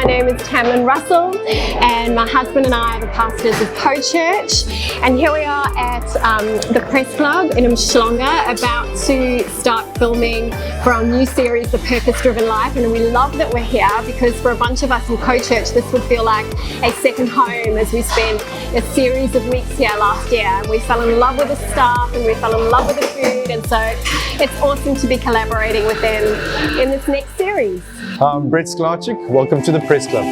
My name is Tamlin Russell, and my husband and I are the pastors of Co-Church, and here we are at the Press Club in Umhlanga, about to start filming for our new series, The Purpose-Driven Life. And we love that we're here because for a bunch of us in Co-Church, this would feel like a second home, as we spent a series of weeks here last year. We fell in love with the staff and we fell in love with the food, and so it's awesome to be collaborating with them in this next series. I'm Brett Sklarczyk. Welcome to the Press Club.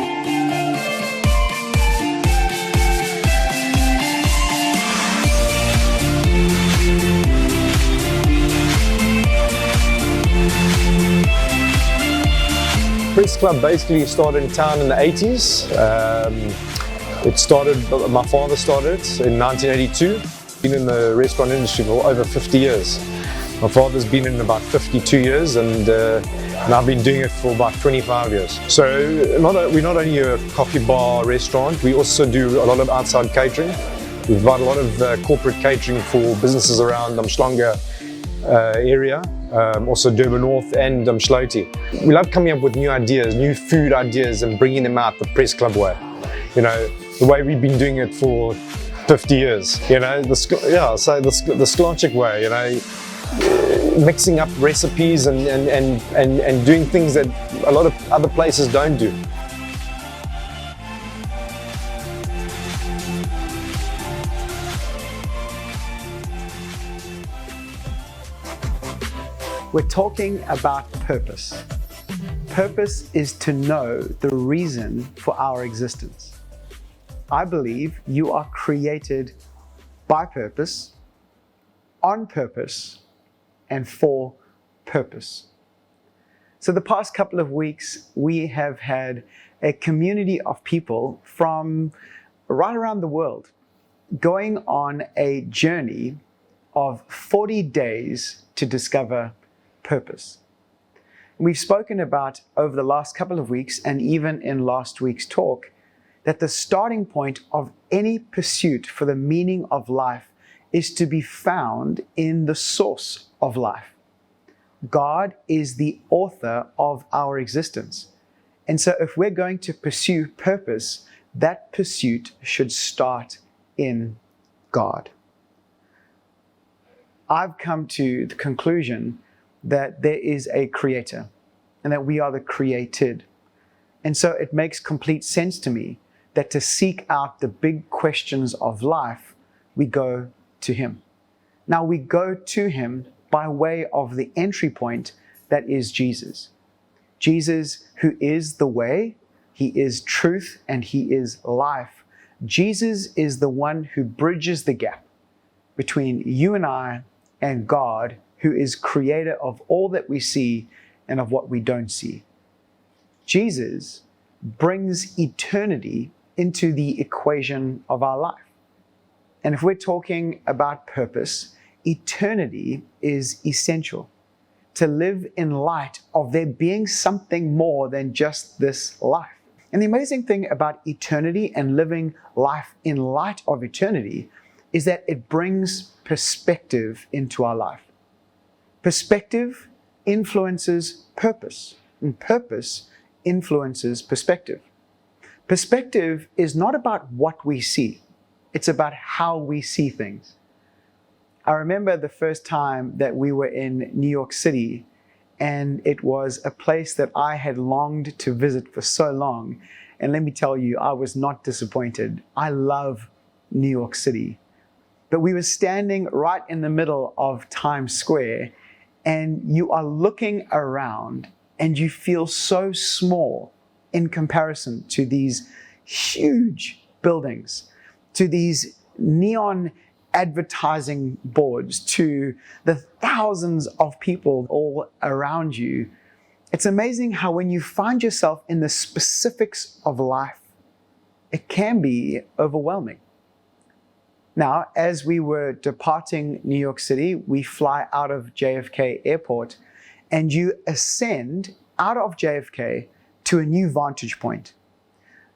Press Club basically started in town in the 80s. My father started it in 1982. Been in the restaurant industry for over 50 years. My father's been in about 52 years, and I've been doing it for about 25 years. So we're not only a coffee bar restaurant, we also do a lot of outside catering. We provide a lot of corporate catering for businesses around the Umhlanga area, also Durban North and Umhloti. We love coming up with new ideas, new food ideas, and bringing them out the Press Club way. You know, the way we've been doing it for 50 years. You know, the Sklarczyk way. You know, mixing up recipes and doing things that a lot of other places don't do. We're talking about purpose. Purpose is to know the reason for our existence. I believe you are created by purpose, on purpose, and for purpose. So the past couple of weeks, we have had a community of people from right around the world going on a journey of 40 days to discover purpose. We've spoken about over the last couple of weeks, and even in last week's talk, that the starting point of any pursuit for the meaning of life is to be found in the source of life. God is the author of our existence. And so if we're going to pursue purpose, that pursuit should start in God. I've come to the conclusion that there is a creator and that we are the created. And so it makes complete sense to me that to seek out the big questions of life, we go to Him. Now we go to Him by way of the entry point that is Jesus. Jesus, who is the way, He is truth, and He is life. Jesus is the one who bridges the gap between you and I and God, who is creator of all that we see and of what we don't see. Jesus brings eternity into the equation of our life. And if we're talking about purpose, eternity is essential. To live in light of there being something more than just this life. And the amazing thing about eternity and living life in light of eternity is that it brings perspective into our life. Perspective influences purpose, and purpose influences perspective. Perspective is not about what we see. It's about how we see things. I remember the first time that we were in New York City, and it was a place that I had longed to visit for so long. And let me tell you, I was not disappointed. I love New York City. But we were standing right in the middle of Times Square, and you are looking around and you feel so small in comparison to these huge buildings, to these neon advertising boards, to the thousands of people all around you. It's amazing how when you find yourself in the specifics of life, it can be overwhelming. Now, as we were departing New York City, we fly out of JFK Airport, and you ascend out of JFK to a new vantage point.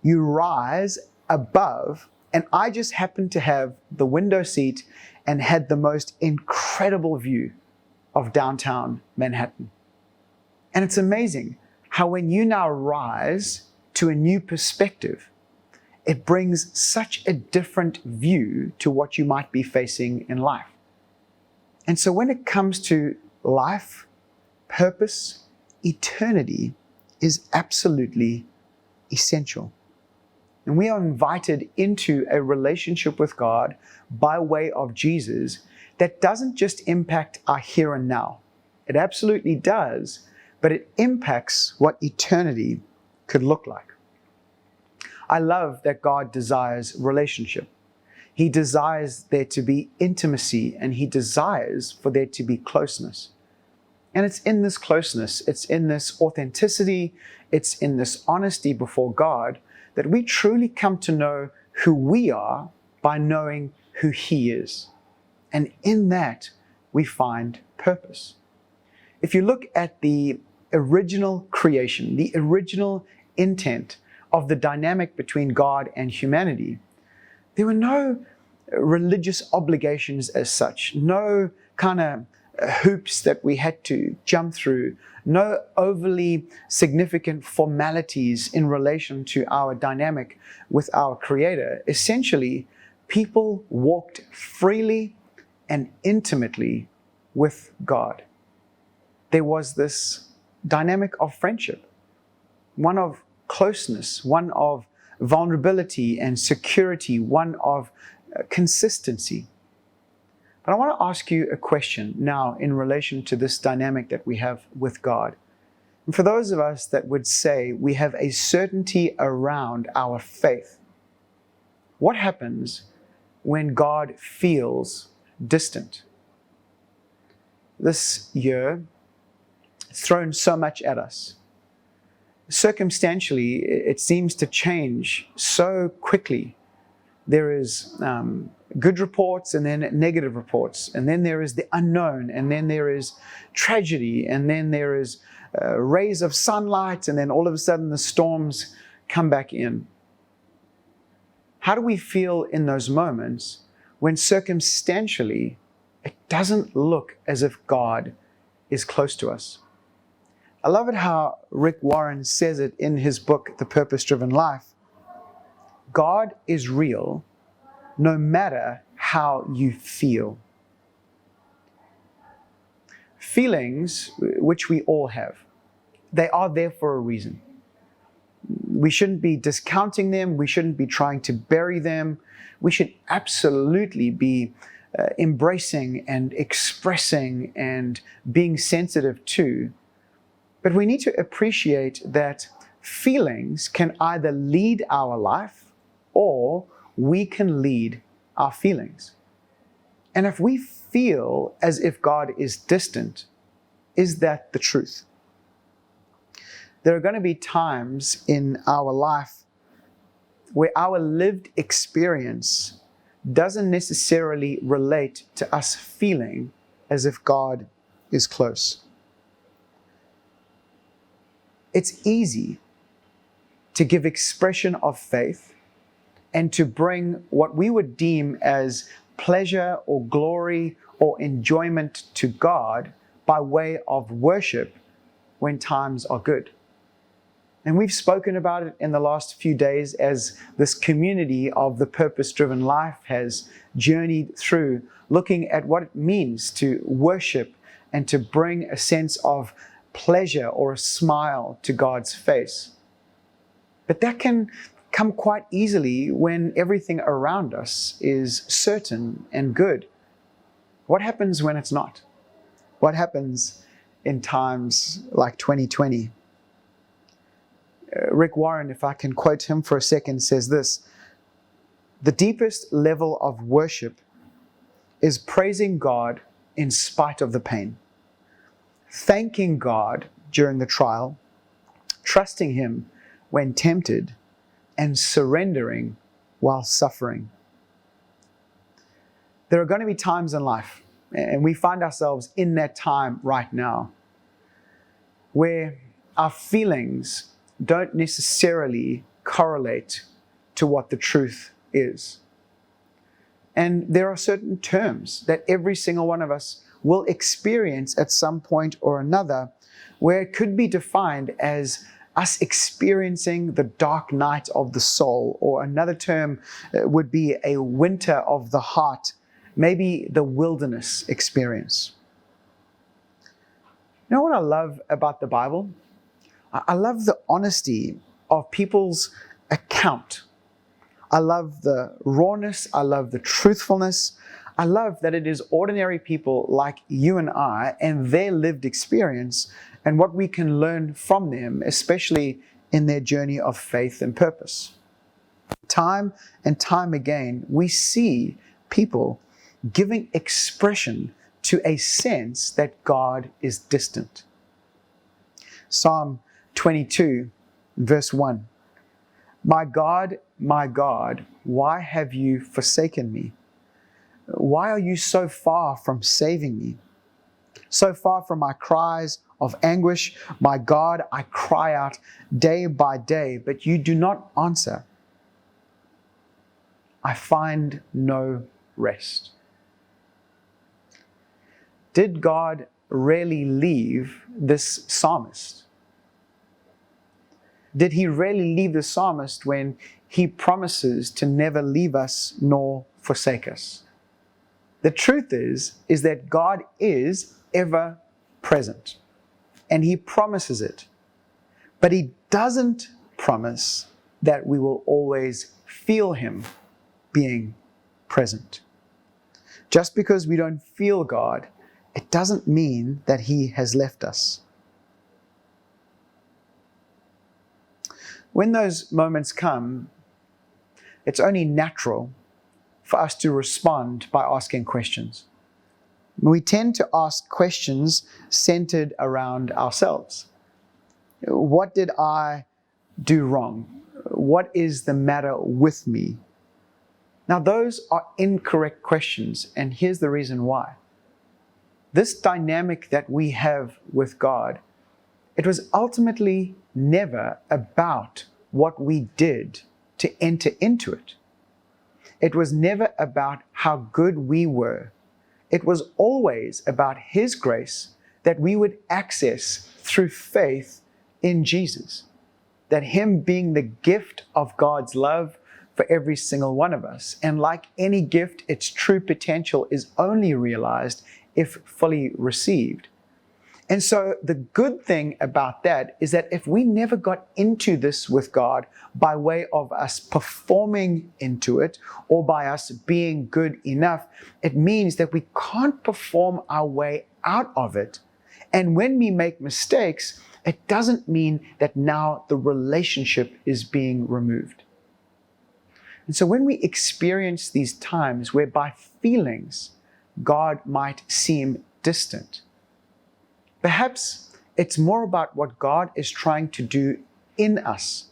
You rise above, and I just happened to have the window seat and had the most incredible view of downtown Manhattan. And it's amazing how when you now rise to a new perspective. It brings such a different view to what you might be facing in life. And so when it comes to life, purpose, eternity is absolutely essential. And we are invited into a relationship with God by way of Jesus that doesn't just impact our here and now. It absolutely does, but it impacts what eternity could look like. I love that God desires relationship. He desires there to be intimacy, and He desires for there to be closeness. And it's in this closeness, it's in this authenticity, it's in this honesty before God that we truly come to know who we are by knowing who He is. And in that, we find purpose. If you look at the original creation, the original intent of the dynamic between God and humanity, there were no religious obligations as such, no kind of hoops that we had to jump through, no overly significant formalities in relation to our dynamic with our Creator. Essentially, people walked freely and intimately with God. There was this dynamic of friendship, one of closeness, one of vulnerability and security, one of consistency. But I want to ask you a question now in relation to this dynamic that we have with God. And for those of us that would say we have a certainty around our faith, what happens when God feels distant? This year, it's thrown so much at us. Circumstantially, it seems to change so quickly. There is good reports and then negative reports, and then there is the unknown, and then there is tragedy, and then there is rays of sunlight, and then all of a sudden the storms come back in. How do we feel in those moments when circumstantially it doesn't look as if God is close to us? I love it how Rick Warren says it in his book, The Purpose-Driven Life. God is real no matter how you feel. Feelings, which we all have, they are there for a reason. We shouldn't be discounting them. We shouldn't be trying to bury them. We should absolutely be embracing and expressing and being sensitive to. But we need to appreciate that feelings can either lead our life or we can lead our feelings. And if we feel as if God is distant, is that the truth? There are going to be times in our life where our lived experience doesn't necessarily relate to us feeling as if God is close. It's easy to give expression of faith and to bring what we would deem as pleasure or glory or enjoyment to God by way of worship when times are good. And we've spoken about it in the last few days as this community of the purpose-driven life has journeyed through, looking at what it means to worship and to bring a sense of pleasure or a smile to God's face. But that can come quite easily when everything around us is certain and good. What happens when it's not? What happens in times like 2020? Rick Warren, if I can quote him for a second, says this: "The deepest level of worship is praising God in spite of the pain, thanking God during the trial, trusting Him when tempted, and surrendering while suffering." There are going to be times in life, and we find ourselves in that time right now, where our feelings don't necessarily correlate to what the truth is. And there are certain terms that every single one of us will experience at some point or another, where it could be defined as us experiencing the dark night of the soul, or another term would be a winter of the heart, maybe the wilderness experience. You know what I love about the Bible? I love the honesty of people's account. I love the rawness. I love the truthfulness. I love that it is ordinary people like you and I and their lived experience and what we can learn from them, especially in their journey of faith and purpose. Time and time again, we see people giving expression to a sense that God is distant. Psalm 22, verse 1. My God, why have you forsaken me? Why are you so far from saving me? So far from my cries of anguish, my God, I cry out day by day, but you do not answer. I find no rest. Did God really leave this psalmist? Did he really leave the psalmist when he promises to never leave us nor forsake us? The truth is that God is ever present, and he promises it. But he doesn't promise that we will always feel him being present. Just because we don't feel God, it doesn't mean that he has left us. When those moments come, it's only natural for us to respond by asking questions. We tend to ask questions centered around ourselves. What did I do wrong? What is the matter with me? Now, those are incorrect questions, and here's the reason why. This dynamic that we have with God, it was ultimately never about what we did to enter into it. It was never about how good we were. It was always about his grace that we would access through faith in Jesus. That him being the gift of God's love for every single one of us. And like any gift, its true potential is only realized if fully received. And so the good thing about that is that if we never got into this with God by way of us performing into it or by us being good enough, it means that we can't perform our way out of it. And when we make mistakes, it doesn't mean that now the relationship is being removed. And so when we experience these times whereby feelings, God might seem distant, perhaps it's more about what God is trying to do in us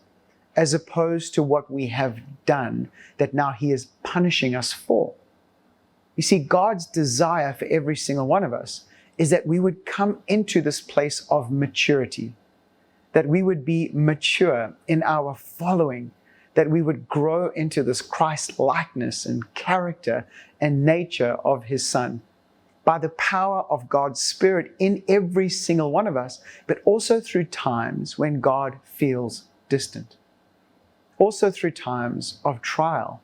as opposed to what we have done that now he is punishing us for. You see, God's desire for every single one of us is that we would come into this place of maturity, that we would be mature in our following, that we would grow into this Christ likeness and character and nature of his Son by the power of God's Spirit in every single one of us, but also through times when God feels distant, also through times of trial.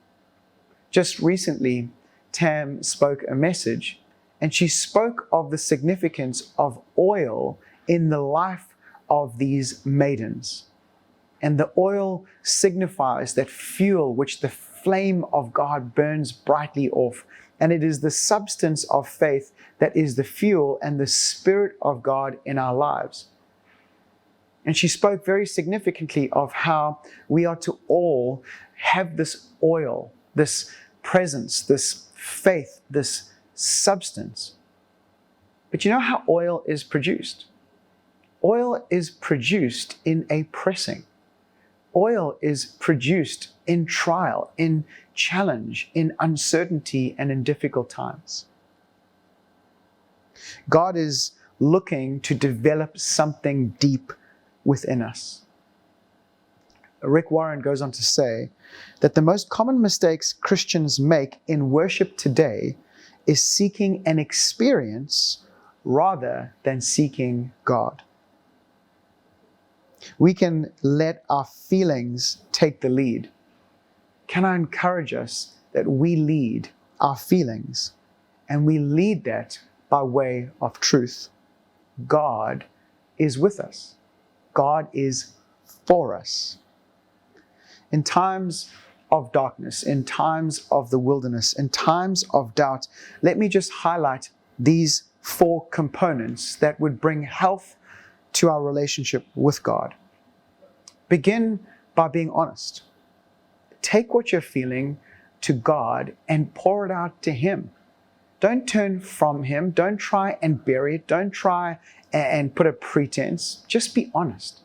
Just recently, Tam spoke a message, and she spoke of the significance of oil in the life of these maidens. And the oil signifies that fuel which the flame of God burns brightly off. And it is the substance of faith that is the fuel and the Spirit of God in our lives. And she spoke very significantly of how we are to all have this oil, this presence, this faith, this substance. But you know how oil is produced? Oil is produced in a pressing. Oil is produced in trial, in challenge, in uncertainty, and in difficult times. God is looking to develop something deep within us. Rick Warren goes on to say that the most common mistakes Christians make in worship today is seeking an experience rather than seeking God. We can let our feelings take the lead. Can I encourage us that we lead our feelings, and we lead that by way of truth? God is with us. God is for us. In times of darkness, in times of the wilderness, in times of doubt, let me just highlight these 4 components that would bring health to our relationship with God. Begin by being honest. Take what you're feeling to God and pour it out to Him. Don't turn from Him. Don't try and bury it. Don't try and put a pretense. Just be honest.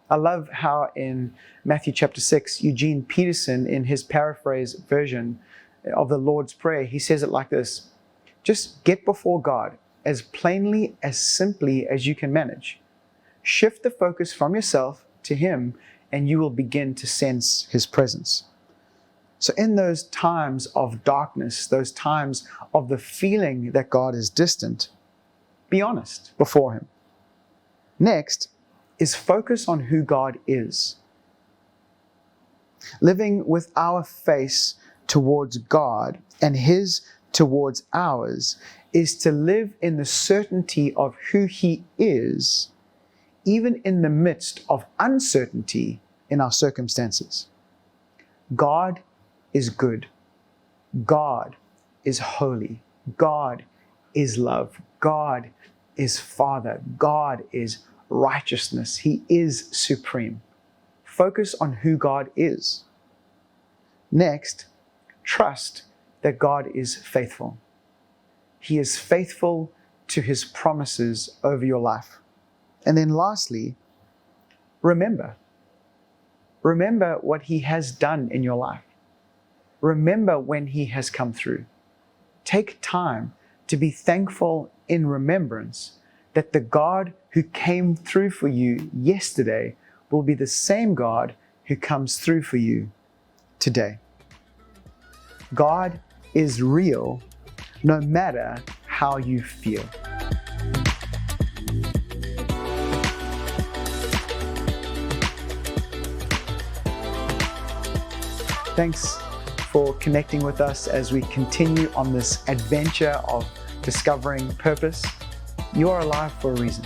I love how in Matthew chapter 6, Eugene Peterson, in his paraphrase version of the Lord's Prayer, he says it like this: just get before God as plainly, as simply as you can manage. Shift the focus from yourself to Him, and you will begin to sense His presence. So in those times of darkness, those times of the feeling that God is distant, be honest before Him. Next is focus on who God is. Living with our face towards God and His towards ours is to live in the certainty of who He is, even in the midst of uncertainty in our circumstances. God is good. God is holy. God is love. God is Father. God is righteousness. He is supreme. Focus on who God is. Next, trust that God is faithful. He is faithful to His promises over your life. And then lastly, remember. Remember what He has done in your life. Remember when He has come through. Take time to be thankful in remembrance that the God who came through for you yesterday will be the same God who comes through for you today. God is real no matter how you feel. Thanks for connecting with us as we continue on this adventure of discovering purpose. You are alive for a reason.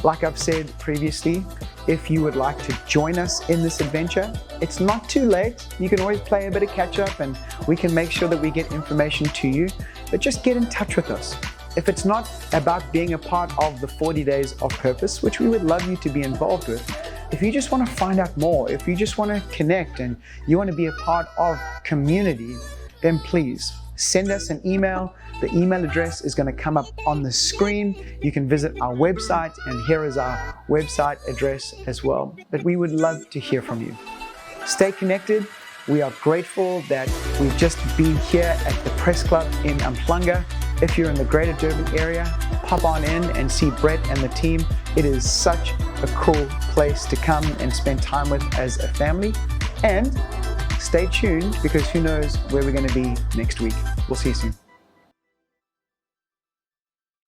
Like I've said previously, if you would like to join us in this adventure, it's not too late. You can always play a bit of catch up and we can make sure that we get information to you, but just get in touch with us. If it's not about being a part of the 40 Days of Purpose, which we would love you to be involved with, if you just want to find out more, if you just want to connect and you want to be a part of community, then please send us an email. The email address is going to come up on the screen. You can visit our website, and here is our website address as well. But we would love to hear from you. Stay connected. We are grateful that we've just been here at the Press Club in Umhlanga. If you're in the greater Durban area, pop on in and see Brett and the team. It is such a cool place to come and spend time with as a family. And stay tuned, because who knows where we're going to be next week. We'll see you soon.